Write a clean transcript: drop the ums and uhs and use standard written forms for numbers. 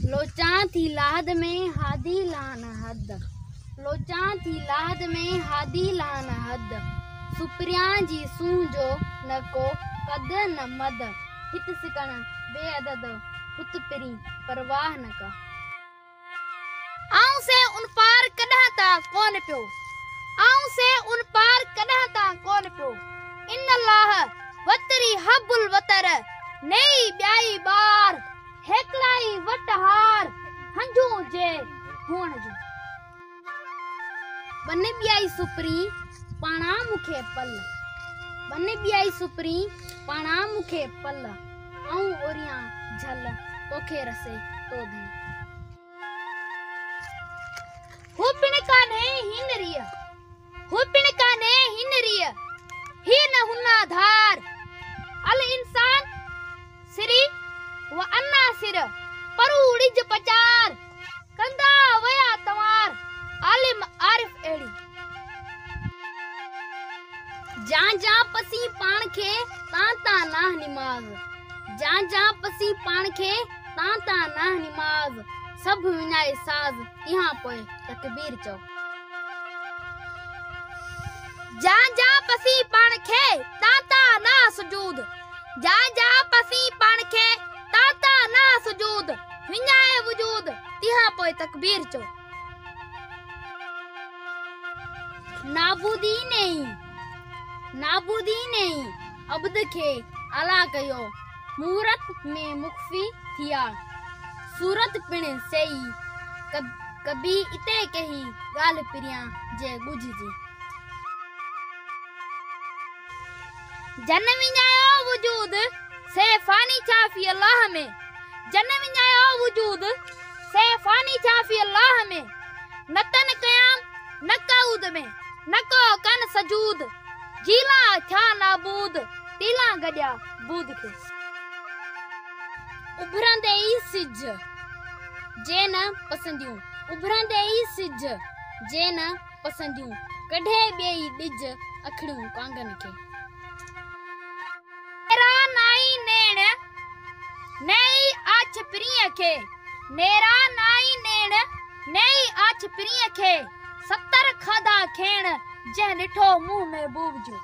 लोचा थी लाहद में हादी लान हद। लोचा थी लाहद में हादी लान हद। सुप्रिया जी सूंजो न को कद न मद। हित सिकण बेअदद हुत पिरी परवाह न का। आऊं से उन पार कॾहिं ता कोन पियो। आऊं से उन पार कॾहिं ता कोन पियो। इन अल्लाह वतरी हब्बुल वतर नई ब्याई बार। हेकलाई वटहार हंजू जे हुण जो। बन ब्याई सुपरी पाणा मुखे पल। बन ब्याई सुपरी पाणा मुखे पल। आऊं ओरियां झल तोखे रसे तो धन। हो पिण काने हिन रिय। हो पिण काने हिन रिय। ही न हुना धार। अल इंसान सिरी व अन्ना सिर परूड़िज पचार। कंदा वया तवार आलिम आरिफ एड़ी। जा जा पसी पान खे ता नाह निमाज। जा जा पसी पान खे ता नाह निमाज। सब विनाए साज यहाँ पोए तकबीर चो। जा जा पसी पान खे ता ना सुजूद। जा जा पसी पान खे ता ना सुजूद। विनाए वजूद यहाँ पोए तकबीर चो। नाबूदी नहीं अब्द खे अला कयो। मूरत में मुख्फी थिया सूरत पिण सही। कभी इते कही गाल पिरिया जे गुझजी। जन विञायो वजूद से फानी चाफी अल्लाह में। जन विञायो वजूद से फानी चाफी अल्लाह में। न तन कयाम न कऊद में न को कन सजूद। जीला छा नाबूद तीला गड्या बूद के। उभरंदे ई सिज जे न पसंदियूं। उभरंदे ई सिज जे न पसंदियूं। कढे बेई डिज अखड़ियूं कांगन के। नेरा नाई नेण नई आछ प्रिय खे। नेरा नाई नेण नई आछ प्रिय खे। 70 खाधा खेण जह ॾिठो मुंह में बूब जो।